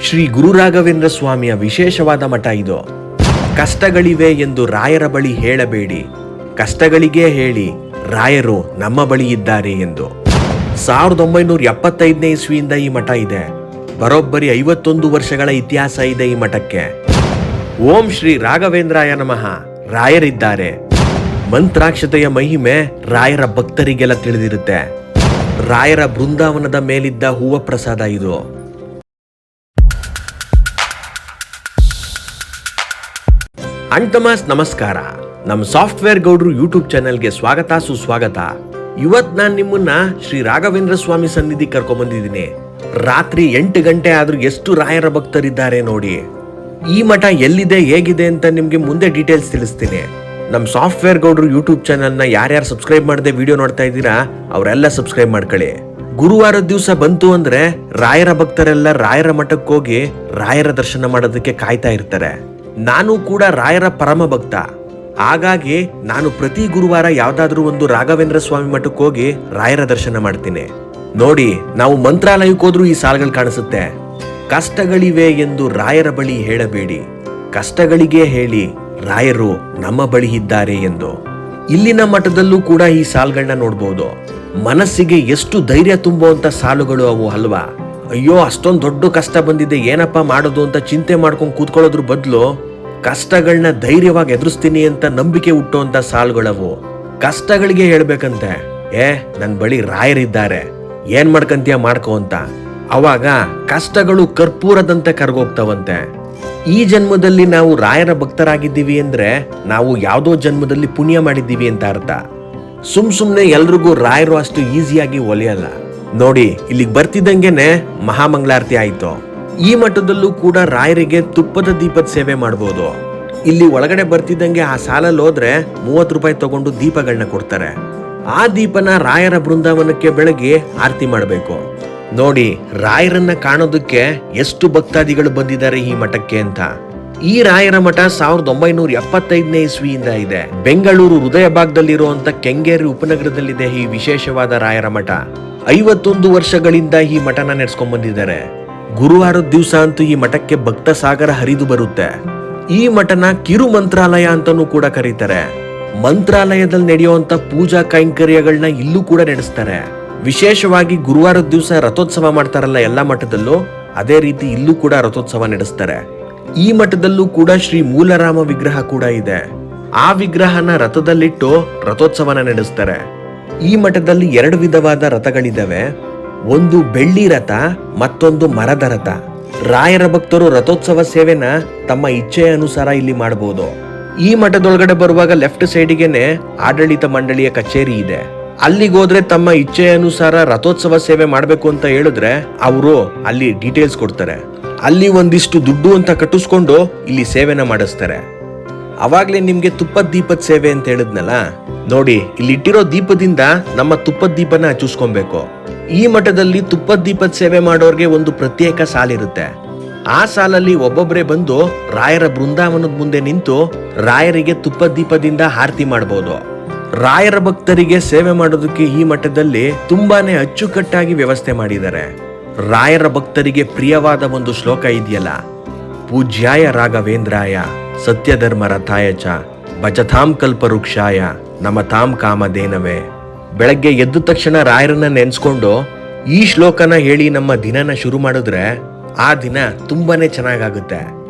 ಶ್ರೀ ಗುರು ರಾಘವೇಂದ್ರ ಸ್ವಾಮಿಯ ವಿಶೇಷವಾದ ಮಠ ಇದು. ಕಷ್ಟಗಳಿವೆ ಎಂದು ರಾಯರ ಬಳಿ ಹೇಳಬೇಡಿ, ಕಷ್ಟಗಳಿಗೇ ಹೇಳಿ ರಾಯರು ನಮ್ಮ ಬಳಿ ಇದ್ದಾರೆ ಎಂದು. 1975ನೇ ಇಸ್ವಿಯಿಂದ ಈ ಮಠ ಇದೆ. ಬರೋಬ್ಬರಿ 51 ವರ್ಷಗಳ ಇತಿಹಾಸ ಇದೆ ಈ ಮಠಕ್ಕೆ. ಓಂ ಶ್ರೀ ರಾಘವೇಂದ್ರಾಯ ನಮಃ. ರಾಯರಿದ್ದಾರೆ. ಮಂತ್ರಾಕ್ಷತೆಯ ಮಹಿಮೆ ರಾಯರ ಭಕ್ತರಿಗೆಲ್ಲ ತಿಳಿದಿರುತ್ತೆ. ರಾಯರ ಬೃಂದಾವನದ ಮೇಲಿದ್ದ ಹೂವ ಪ್ರಸಾದ ಇದು. ಅಂಟಮಾಸ್ ನಮಸ್ಕಾರ. ನಮ್ಮ ಸಾಫ್ಟ್ವೇರ್ ಗೌಡ್ರು ಯೂಟ್ಯೂಬ್ ಚಾನೆಲ್ಗೆ ಸ್ವಾಗತ ಸುಸ್ವಾಗತ. ಇವತ್ ನಾನು ನಿಮ್ಮನ್ನ ಶ್ರೀ ರಾಘವೇಂದ್ರ ಸ್ವಾಮಿ ಸನ್ನಿಧಿ ಕರ್ಕೊಂಡ್ ಬಂದಿದ್ದೀನಿ. ರಾತ್ರಿ 8 ಗಂಟೆ ಆದ್ರೂ ಎಷ್ಟು ರಾಯರ ಭಕ್ತರಿದ್ದಾರೆ ನೋಡಿ. ಈ ಮಠ ಎಲ್ಲಿದೆ ಹೇಗಿದೆ ಅಂತ ನಿಮ್ಗೆ ಮುಂದೆ ಡೀಟೇಲ್ಸ್ ತಿಳಿಸ್ತೀನಿ. ನಮ್ಮ ಸಾಫ್ಟ್ವೇರ್ ಗೌಡ್ರು ಯೂಟ್ಯೂಬ್ ಚಾನೆಲ್ನ ಯಾರ್ಯಾರು ಸಬ್ಸ್ಕ್ರೈಬ್ ಮಾಡದೆ ವಿಡಿಯೋ ನೋಡ್ತಾ ಇದ್ದೀರಾ ಅವರೆಲ್ಲ ಸಬ್ಸ್ಕ್ರೈಬ್ ಮಾಡ್ಕೊಳ್ಳಿ. ಗುರುವಾರದ ದಿವಸ ಬಂತು ಅಂದ್ರೆ ರಾಯರ ಭಕ್ತರೆಲ್ಲ ರಾಯರ ಮಠಕ್ಕೆ ಹೋಗಿ ರಾಯರ ದರ್ಶನ ಮಾಡೋದಕ್ಕೆ ಕಾಯ್ತಾ ಇರ್ತಾರೆ. ನಾನು ಕೂಡ ರಾಯರ ಪರಮ ಭಕ್ತ. ಹಾಗಾಗಿ ನಾನು ಪ್ರತಿ ಗುರುವಾರ ಯಾವ್ದಾದ್ರೂ ಒಂದು ರಾಘವೇಂದ್ರ ಸ್ವಾಮಿ ಮಠಕ್ಕೆ ಹೋಗಿ ರಾಯರ ದರ್ಶನ ಮಾಡ್ತೀನಿ. ನೋಡಿ, ನಾವು ಮಂತ್ರಾಲಯಕ್ಕೆ ಹೋದ್ರೂ ಈ ಸಾಲುಗಳು ಕಾಣಿಸುತ್ತೆ. ಕಷ್ಟಗಳಿವೆ ಎಂದು ರಾಯರ ಬಳಿ ಹೇಳಬೇಡಿ, ಕಷ್ಟಗಳಿಗೇ ಹೇಳಿ ರಾಯರು ನಮ್ಮ ಬಳಿ ಇದ್ದಾರೆ ಎಂದು. ಇಲ್ಲಿನ ಮಠದಲ್ಲೂ ಕೂಡ ಈ ಸಾಲುಗಳನ್ನ ನೋಡ್ಬೋದು. ಮನಸ್ಸಿಗೆ ಎಷ್ಟು ಧೈರ್ಯ ತುಂಬುವಂತ ಸಾಲುಗಳು ಅವು ಅಲ್ವಾ. ಅಯ್ಯೋ, ಅಷ್ಟೊಂದು ದೊಡ್ಡ ಕಷ್ಟ ಬಂದಿದೆ, ಏನಪ್ಪ ಮಾಡೋದು ಅಂತ ಚಿಂತೆ ಮಾಡ್ಕೊಂಡು ಕೂತ್ಕೊಳ್ಳೋದ್ರ ಬದಲು ಕಷ್ಟಗಳನ್ನ ಧೈರ್ಯವಾಗಿ ಎದುರಿಸ್ತೀನಿ ಅಂತ ನಂಬಿಕೆ ಹುಟ್ಟುವಂತ ಸಾಲುಗಳವು. ಕಷ್ಟಗಳಿಗೆ ಹೇಳ್ಬೇಕಂತೆ, ನನ್ ಬಳಿ ರಾಯರಿದ್ದಾರೆ, ಏನ್ ಮಾಡ್ಕಂತೀಯ ಮಾಡ್ಕೋ ಅಂತ. ಅವಾಗ ಕಷ್ಟಗಳು ಕರ್ಪೂರದಂತೆ ಕರ್ಗೋಗ್ತಾವಂತೆ. ಈ ಜನ್ಮದಲ್ಲಿ ನಾವು ರಾಯರ ಭಕ್ತರಾಗಿದ್ದೀವಿ ಅಂದ್ರೆ ನಾವು ಯಾವುದೋ ಜನ್ಮದಲ್ಲಿ ಪುಣ್ಯ ಮಾಡಿದ್ದೀವಿ ಅಂತ ಅರ್ಥ. ಸುಮ್ನೆ ಎಲ್ರಿಗೂ ರಾಯರು ಅಷ್ಟು ಈಸಿಯಾಗಿ ಒಲಿಯಲ್ಲ. ನೋಡಿ, ಇಲ್ಲಿಗೆ ಬರ್ತಿದ್ದಂಗೆನೆ ಮಹಾಮಂಗಳಾರತಿ ಆಯ್ತು. ಈ ಮಠದಲ್ಲೂ ಕೂಡ ರಾಯರಿಗೆ ತುಪ್ಪದ ದೀಪದ ಸೇವೆ ಮಾಡಬಹುದು. ಇಲ್ಲಿ ಒಳಗಡೆ ಬರ್ತಿದ್ದಂಗೆ ಆ ಸಾಲಲ್ಲಿ ಹೋದ್ರೆ 30 ರೂಪಾಯಿ ತಗೊಂಡು ದೀಪಗಳನ್ನ ಕೊಡ್ತಾರೆ. ಆ ದೀಪನ ರಾಯರ ಬೃಂದಾವನಕ್ಕೆ ಬೆಳಗ್ಗೆ ಆರತಿ ಮಾಡಬೇಕು. ನೋಡಿ, ರಾಯರನ್ನ ಕಾಣೋದಕ್ಕೆ ಎಷ್ಟು ಭಕ್ತಾದಿಗಳು ಬಂದಿದ್ದಾರೆ ಈ ಮಠಕ್ಕೆ ಅಂತ. ಈ ರಾಯರ ಮಠ 1975ನೇ ಇಸ್ವಿಯಿಂದ ಇದೆ. ಬೆಂಗಳೂರು ಹೃದಯ ಭಾಗದಲ್ಲಿರುವಂತ ಕೆಂಗೇರಿ ಉಪನಗರದಲ್ಲಿದೆ ಈ ವಿಶೇಷವಾದ ರಾಯರ ಮಠ. 51 ವರ್ಷಗಳಿಂದ ಈ ಮಠನ ನಡೆಸ್ಕೊಂಡ್ ಬಂದಿದ್ದಾರೆ. ಗುರುವಾರದ ದಿವಸ ಅಂತೂ ಈ ಮಠಕ್ಕೆ ಭಕ್ತ ಸಾಗರ ಹರಿದು ಬರುತ್ತೆ. ಈ ಮಠನ ಕಿರು ಮಂತ್ರಾಲಯ ಅಂತಾನೂ ಕೂಡ ಕರೀತಾರೆ. ಮಂತ್ರಾಲಯದಲ್ಲಿ ನಡೆಯುವಂತ ಪೂಜಾ ಕೈಂಕರ್ಯಗಳನ್ನ ಇಲ್ಲೂ ಕೂಡ ನಡೆಸ್ತಾರೆ. ವಿಶೇಷವಾಗಿ ಗುರುವಾರದ ದಿವಸ ರಥೋತ್ಸವ ಮಾಡ್ತಾರಲ್ಲ ಎಲ್ಲಾ ಮಠದಲ್ಲೂ, ಅದೇ ರೀತಿ ಇಲ್ಲೂ ಕೂಡ ರಥೋತ್ಸವ ನಡೆಸ್ತಾರೆ. ಈ ಮಠದಲ್ಲೂ ಕೂಡ ಶ್ರೀ ಮೂಲರಾಮ ವಿಗ್ರಹ ಕೂಡ ಇದೆ. ಆ ವಿಗ್ರಹನ ರಥದಲ್ಲಿಟ್ಟು ರಥೋತ್ಸವನ ನಡೆಸ್ತಾರೆ. ಈ ಮಠದಲ್ಲಿ 2 ವಿಧವಾದ ರಥಗಳಿದ್ದಾವೆ. ಒಂದು ಬೆಳ್ಳಿ ರಥ, ಮತ್ತೊಂದು ಮರದ ರಥ. ರಾಯರ ಭಕ್ತರು ರಥೋತ್ಸವ ಸೇವೆನ ತಮ್ಮ ಇಚ್ಛೆಯ ಅನುಸಾರ ಇಲ್ಲಿ ಮಾಡಬಹುದು. ಈ ಮಠದೊಳಗಡೆ ಬರುವಾಗ ಲೆಫ್ಟ್ ಸೈಡ್ಗೆನೆ ಆಡಳಿತ ಮಂಡಳಿಯ ಕಚೇರಿ ಇದೆ. ಅಲ್ಲಿಗೆ ಹೋದ್ರೆ ತಮ್ಮ ಇಚ್ಛೆಯ ಅನುಸಾರ ರಥೋತ್ಸವ ಸೇವೆ ಮಾಡ್ಬೇಕು ಅಂತ ಹೇಳಿದ್ರೆ ಅವರು ಅಲ್ಲಿ ಡೀಟೇಲ್ಸ್ ಕೊಡ್ತಾರೆ. ಅಲ್ಲಿ ಒಂದಿಷ್ಟು ದುಡ್ಡು ಅಂತ ಕಟ್ಟಿಸ್ಕೊಂಡು ಇಲ್ಲಿ ಸೇವೆನ ಮಾಡಿಸ್ತಾರೆ. ಅವಾಗ್ಲೇ ನಿಮ್ಗೆ ತುಪ್ಪದ ದೀಪದ ಸೇವೆ ಅಂತ ಹೇಳಿದ್ನಲ್ಲ, ನೋಡಿ, ಇಲ್ಲಿ ಇಟ್ಟಿರೋ ದೀಪದಿಂದ ನಮ್ಮ ತುಪ್ಪದ ದೀಪನ ಹಚ್ಚಿಸ್ಕೊಬೇಕು. ಈ ಮಠದಲ್ಲಿ ತುಪ್ಪದ ದೀಪದ ಸೇವೆ ಮಾಡೋರ್ಗೆ ಒಂದು ಪ್ರತ್ಯೇಕ ಸಾಲಿರುತ್ತೆ. ಆ ಸಾಲಲ್ಲಿ ಒಬ್ಬೊಬ್ಬರೇ ಬಂದು ರಾಯರ ಬೃಂದಾವನದ ಮುಂದೆ ನಿಂತು ರಾಯರಿಗೆ ತುಪ್ಪದ ದೀಪದಿಂದ ಆರತಿ ಮಾಡಬಹುದು. ರಾಯರ ಭಕ್ತರಿಗೆ ಸೇವೆ ಮಾಡೋದಕ್ಕೆ ಈ ಮಠದಲ್ಲಿ ತುಂಬಾನೇ ಅಚ್ಚುಕಟ್ಟಾಗಿ ವ್ಯವಸ್ಥೆ ಮಾಡಿದ್ದಾರೆ. ರಾಯರ ಭಕ್ತರಿಗೆ ಪ್ರಿಯವಾದ ಒಂದು ಶ್ಲೋಕ ಇದೆಯಲ್ಲ, ಪೂಜ್ಯಾಯ ರಾಘವೇಂದ್ರಾಯ ಸತ್ಯಧರ್ಮ ರಥಾಯ ಚ ಭಜತಾಂ ಕಲ್ಪವೃಕ್ಷಾಯ ನಮತಾಂ ಕಾಮಧೇನವೇ. ಬೆಳಗ್ಗೆ ಎದ್ದ ತಕ್ಷಣ ರಾಯರನ್ನ ನೆನ್ಸ್ಕೊಂಡು ಈ ಶ್ಲೋಕನ ಹೇಳಿ ನಮ್ಮ ದಿನನ ಶುರು ಮಾಡಿದ್ರೆ ಆ ದಿನ ತುಂಬಾನೇ ಚೆನ್ನಾಗಾಗುತ್ತೆ.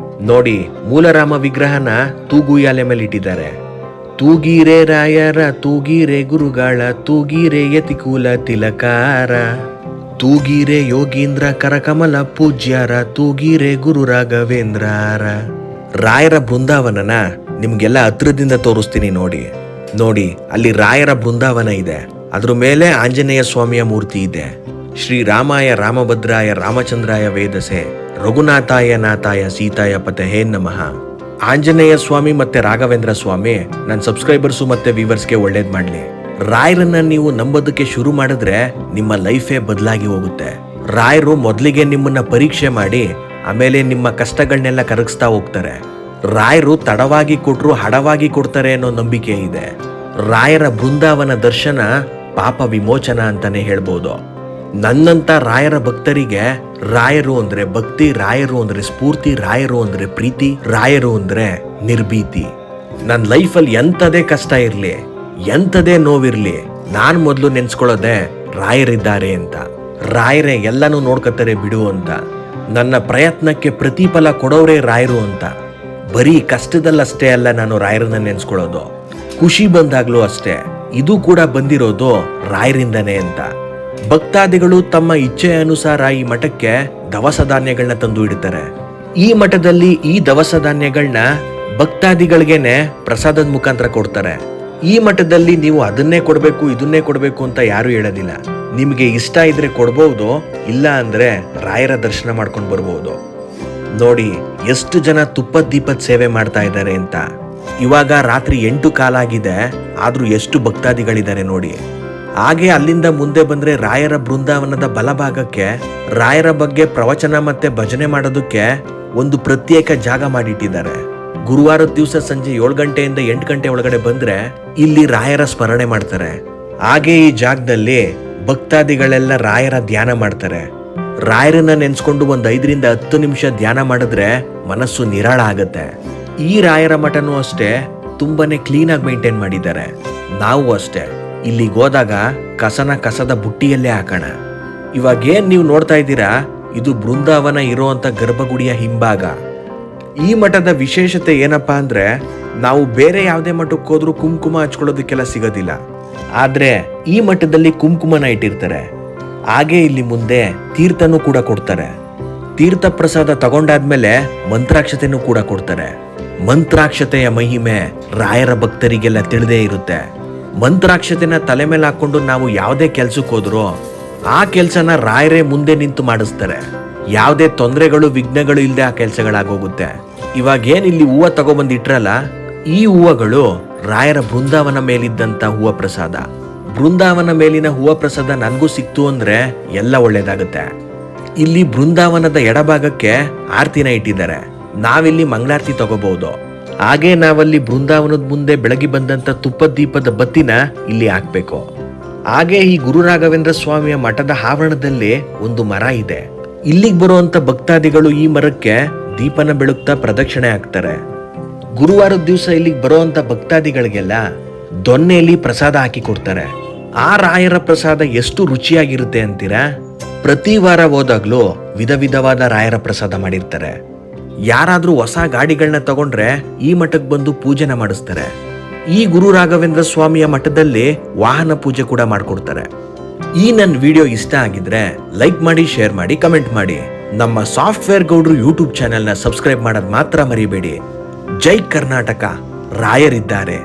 ನೋಡಿ, ಮೂಲರಾಮ ವಿಗ್ರಹನ ತೂಗುಯಾಲೆ ಮೇಲೆ ಇಟ್ಟಿದ್ದಾರೆ. ತೂಗೀರೆ ರಾಯರ ತೂಗೀರೆ ಗುರುಗಳ ತೂಗೀರೆ ಯತಿಕುಲ ತಿಲಕಾರ ತೂಗೀರೆ ಯೋಗೀಂದ್ರ ಕರಕಮಲ ಪೂಜ್ಯರ ತೂಗೀರೆ ಗುರು ರಾಘವೇಂದ್ರರ. ರಾಯರ ಬೃಂದಾವನನ ನಿಮ್ಗೆಲ್ಲ ಹತ್ರದಿಂದ ತೋರಿಸ್ತೀನಿ. ನೋಡಿ, ಅಲ್ಲಿ ರಾಯರ ಬೃಂದಾವನ ಇದೆ. ಅದ್ರ ಮೇಲೆ ಆಂಜನೇಯ ಸ್ವಾಮಿಯ ಮೂರ್ತಿ ಇದೆ. ಶ್ರೀರಾಮಾಯ ರಾಮಭದ್ರಾಯ ರಾಮಚಂದ್ರಾಯ ವೇದಸೆ ರಘುನಾಥಾಯ ನಾಥಾಯ ಸೀತಾಯ ಪತಹೇ ನಮಃ. ಆಂಜನೇಯ ಸ್ವಾಮಿ ಮತ್ತೆ ರಾಘವೇಂದ್ರ ಸ್ವಾಮಿ ನನ್ನ ಸಬ್ಸ್ಕ್ರೈಬರ್ಸು ಮತ್ತೆ ವ್ಯೂವರ್ಸ್ಗೆ ಒಳ್ಳೇದ್ ಮಾಡ್ಲಿ. ರಾಯರನ್ನ ನೀವು ನಂಬೋದಕ್ಕೆ ಶುರು ಮಾಡಿದ್ರೆ ನಿಮ್ಮ ಲೈಫೇ ಬದಲಾಗಿ ಹೋಗುತ್ತೆ. ರಾಯರು ಮೊದಲಿಗೆ ನಿಮ್ಮನ್ನ ಪರೀಕ್ಷೆ ಮಾಡಿ ಆಮೇಲೆ ನಿಮ್ಮ ಕಷ್ಟಗಳನ್ನೆಲ್ಲ ಕರಗಿಸ್ತಾ ಹೋಗ್ತಾರೆ. ರಾಯರು ತಡವಾಗಿ ಕೊಟ್ರು ಹಡವಾಗಿ ಕೊಡ್ತಾರೆ ಅನ್ನೋ ನಂಬಿಕೆ ಇದೆ. ರಾಯರ ಬೃಂದಾವನ ದರ್ಶನ ಪಾಪ ವಿಮೋಚನ ಅಂತಾನೆ ಹೇಳ್ಬೋದು. ನನ್ನಂತ ರಾಯರ ಭಕ್ತರಿಗೆ ರಾಯರು ಅಂದ್ರೆ ಭಕ್ತಿ, ರಾಯರು ಅಂದ್ರೆ ಸ್ಫೂರ್ತಿ, ರಾಯರು ಅಂದ್ರೆ ಪ್ರೀತಿ, ರಾಯರು ಅಂದ್ರೆ ನಿರ್ಭೀತಿ. ನನ್ನ ಲೈಫಲ್ಲಿ ಎಂಥದೇ ಕಷ್ಟ ಇರ್ಲಿ, ಎಂಥದೇ ನೋವಿರ್ಲಿ, ನಾನ್ ಮೊದಲು ನೆನ್ಸ್ಕೊಳ್ಳೋದೆ ರಾಯರಿದ್ದಾರೆ ಅಂತ. ರಾಯರೇ ಎಲ್ಲನೂ ನೋಡ್ಕೊತಾರೆ ಬಿಡು ಅಂತ. ನನ್ನ ಪ್ರಯತ್ನಕ್ಕೆ ಪ್ರತಿಫಲ ಕೊಡೋರೇ ರಾಯರು ಅಂತ. ಬರೀ ಕಷ್ಟದಲ್ಲಷ್ಟೇ ಅಲ್ಲ ನಾನು ರಾಯರನ್ನ ನೆನ್ಸ್ಕೊಳ್ಳೋದು, ಖುಷಿ ಬಂದಾಗ್ಲೂ ಅಷ್ಟೇ. ಇದು ಕೂಡ ಬಂದಿರೋದು ರಾಯರಿಂದನೇ ಅಂತ. ಭಕ್ತಾದಿಗಳು ತಮ್ಮ ಇಚ್ಛೆಯ ಅನುಸಾರ ಈ ಮಠಕ್ಕೆ ದವಸ ಧಾನ್ಯಗಳನ್ನ ತಂದು ಇಡ್ತಾರೆ. ಈ ಮಠದಲ್ಲಿ ಈ ದವಸ ಧಾನ್ಯಗಳನ್ನ ಭಕ್ತಾದಿಗಳಿಗೇನೆ ಪ್ರಸಾದದ ಮುಖಾಂತರ ಕೊಡ್ತಾರೆ. ಈ ಮಠದಲ್ಲಿ ನೀವು ಅದನ್ನೇ ಕೊಡ್ಬೇಕು ಇದನ್ನೇ ಕೊಡ್ಬೇಕು ಅಂತ ಯಾರು ಹೇಳೋದಿಲ್ಲ. ನಿಮ್ಗೆ ಇಷ್ಟ ಇದ್ರೆ ಕೊಡ್ಬಹುದು, ಇಲ್ಲ ಅಂದ್ರೆ ರಾಯರ ದರ್ಶನ ಮಾಡ್ಕೊಂಡು ಬರ್ಬೋದು. ನೋಡಿ ಎಷ್ಟು ಜನ ತುಪ್ಪದ ದೀಪದ ಸೇವೆ ಮಾಡ್ತಾ ಇದ್ದಾರೆ ಅಂತ. ಇವಾಗ ರಾತ್ರಿ 8 ಕಾಲಾಗಿದೆ, ಆದ್ರೂ ಎಷ್ಟು ಭಕ್ತಾದಿಗಳಿದ್ದಾರೆ ನೋಡಿ. ಹಾಗೆ ಅಲ್ಲಿಂದ ಮುಂದೆ ಬಂದ್ರೆ ರಾಯರ ಬೃಂದಾವನದ ಬಲಭಾಗಕ್ಕೆ ರಾಯರ ಬಗ್ಗೆ ಪ್ರವಚನ ಮತ್ತೆ ಭಜನೆ ಮಾಡೋದಕ್ಕೆ ಒಂದು ಪ್ರತ್ಯೇಕ ಜಾಗ ಮಾಡಿಟ್ಟಿದ್ದಾರೆ. ಗುರುವಾರದ ದಿವಸ ಸಂಜೆ 7 ಗಂಟೆಯಿಂದ 8 ಗಂಟೆ ಒಳಗಡೆ ಬಂದ್ರೆ ಇಲ್ಲಿ ರಾಯರ ಸ್ಮರಣೆ ಮಾಡ್ತಾರೆ. ಹಾಗೆ ಈ ಜಾಗದಲ್ಲಿ ಭಕ್ತಾದಿಗಳೆಲ್ಲ ರಾಯರ ಧ್ಯಾನ ಮಾಡ್ತಾರೆ. ರಾಯರನ್ನ ನೆನ್ಸ್ಕೊಂಡು 5 ರಿಂದ 10 ನಿಮಿಷ ಧ್ಯಾನ ಮಾಡಿದ್ರೆ ಮನಸ್ಸು ನಿರಾಳ ಆಗತ್ತೆ. ಈ ರಾಯರ ಮಠನೂ ಅಷ್ಟೇ ತುಂಬಾನೇ ಕ್ಲೀನ್ ಆಗಿ ಮೇಂಟೈನ್ ಮಾಡಿದ್ದಾರೆ. ನಾವು ಅಷ್ಟೇ ಇಲ್ಲಿಗೆ ಹೋದಾಗ ಕಸದ ಬುಟ್ಟಿಯಲ್ಲೇ ಹಾಕೋಣ. ಇವಾಗೇನ್ ನೀವು ನೋಡ್ತಾ ಇದ್ದೀರಾ, ಇದು ಬೃಂದಾವನ ಇರೋಂತ ಗರ್ಭಗುಡಿಯ ಹಿಂಭಾಗ. ಈ ಮಠದ ವಿಶೇಷತೆ ಏನಪ್ಪಾ ಅಂದ್ರೆ, ನಾವು ಬೇರೆ ಯಾವುದೇ ಮಠಕ್ಕೆ ಹೋದ್ರೂ ಕುಂಕುಮ ಹಚ್ಕೊಳ್ಳೋದಕ್ಕೆಲ್ಲ ಸಿಗೋದಿಲ್ಲ. ಆದ್ರೆ ಈ ಮಠದಲ್ಲಿ ಕುಂಕುಮನ ಇಟ್ಟಿರ್ತಾರೆ. ಹಾಗೆ ಇಲ್ಲಿ ಮುಂದೆ ತೀರ್ಥನೂ ಕೂಡ ಕೊಡ್ತಾರೆ. ತೀರ್ಥ ಪ್ರಸಾದ ತಗೊಂಡಾದ್ಮೇಲೆ ಮಂತ್ರಾಕ್ಷತೆನೂ ಕೂಡ ಕೊಡ್ತಾರೆ. ಮಂತ್ರಾಕ್ಷತೆಯ ಮಹಿಮೆ ರಾಯರ ಭಕ್ತರಿಗೆಲ್ಲ ತಿಳಿದೇ ಇರುತ್ತೆ. ಮಂತ್ರಾಕ್ಷತೆನ ತಲೆ ಮೇಲೆ ಹಾಕೊಂಡು ನಾವು ಯಾವುದೇ ಕೆಲ್ಸಕ್ಕೆ ಹೋದ್ರೂ ಆ ಕೆಲ್ಸನ ರಾಯರೇ ಮುಂದೆ ನಿಂತು ಮಾಡಿಸ್ತಾರೆ. ಯಾವುದೇ ತೊಂದರೆಗಳು ವಿಘ್ನಗಳು ಇಲ್ಲದೆ ಆ ಕೆಲ್ಸಗಳಾಗೋಗುತ್ತೆ. ಇವಾಗ ಏನ್ ಇಲ್ಲಿ ಹೂವ ತಗೊಬಂದಿಟ್ರಲ್ಲ, ಈ ಹೂವಗಳು ರಾಯರ ಬೃಂದಾವನ ಮೇಲಿದ್ದಂತ ಹೂವ ಪ್ರಸಾದ. ಬೃಂದಾವನ ಮೇಲಿನ ಹೂವ ಪ್ರಸಾದ ನನಗೂ ಸಿಕ್ತು ಅಂದ್ರೆ ಎಲ್ಲ ಒಳ್ಳೇದಾಗುತ್ತೆ. ಇಲ್ಲಿ ಬೃಂದಾವನದ ಎಡಭಾಗಕ್ಕೆ ಆರತಿನ ಇಟ್ಟಿದ್ದಾರೆ. ನಾವಿಲ್ಲಿ ಮಂಗಳಾರತಿ ತಗೋಬಹುದು. ಹಾಗೆ ನಾವಲ್ಲಿ ಬೃಂದಾವನದ ಮುಂದೆ ಬೆಳಗ್ಗೆ ಬಂದಂತ ತುಪ್ಪದ ದೀಪದ ಬತ್ತಿನ ಇಲ್ಲಿ ಹಾಕ್ಬೇಕು. ಹಾಗೆ ಈ ಗುರು ರಾಘವೇಂದ್ರ ಸ್ವಾಮಿಯ ಮಠದ ಆವರಣದಲ್ಲಿ ಒಂದು ಮರ ಇದೆ. ಇಲ್ಲಿಗೆ ಬರುವಂತ ಭಕ್ತಾದಿಗಳು ಈ ಮರಕ್ಕೆ ದೀಪನ ಬೆಳಗ್ತಾ ಪ್ರದಕ್ಷಿಣೆ ಹಾಕ್ತಾರೆ. ಗುರುವಾರದ ದಿವಸ ಇಲ್ಲಿಗೆ ಬರುವಂತ ಭಕ್ತಾದಿಗಳಿಗೆಲ್ಲ ದೊನ್ನೆಯಲ್ಲಿ ಪ್ರಸಾದ ಹಾಕಿ ಕೊಡ್ತಾರೆ. ಆ ರಾಯರ ಪ್ರಸಾದ ಎಷ್ಟು ರುಚಿಯಾಗಿರುತ್ತೆ ಅಂತೀರಾ? ಪ್ರತಿ ವಾರ ಹೋದಾಗ್ಲೂ ವಿಧ ವಿಧವಾದ ರಾಯರ ಪ್ರಸಾದ ಮಾಡಿರ್ತಾರೆ. ಯಾರಾದ್ರೂ ಹೊಸ ಗಾಡಿಗಳನ್ನ ತಗೊಂಡ್ರೆ ಈ ಮಠಕ್ಕೆ ಬಂದು ಪೂಜೆನ ಮಾಡಿಸ್ತಾರೆ. ಈ ಗುರು ರಾಘವೇಂದ್ರ ಸ್ವಾಮಿಯ ಮಠದಲ್ಲಿ ವಾಹನ ಪೂಜೆ ಕೂಡ ಮಾಡ್ಕೊಡ್ತಾರೆ. ಈ ನನ್ನ ವಿಡಿಯೋ ಇಷ್ಟ ಆಗಿದ್ರೆ ಲೈಕ್ ಮಾಡಿ, ಶೇರ್ ಮಾಡಿ, ಕಮೆಂಟ್ ಮಾಡಿ. ನಮ್ಮ ಸಾಫ್ಟ್ವೇರ್ ಗೌಡ್ರು ಯೂಟ್ಯೂಬ್ ಚಾನೆಲ್ನ ಸಬ್ಸ್ಕ್ರೈಬ್ ಮಾಡೋದು ಮಾತ್ರ ಮರಿಬೇಡಿ. ಜೈ ಕರ್ನಾಟಕ, ರಾಯರಿದ್ದಾರೆ.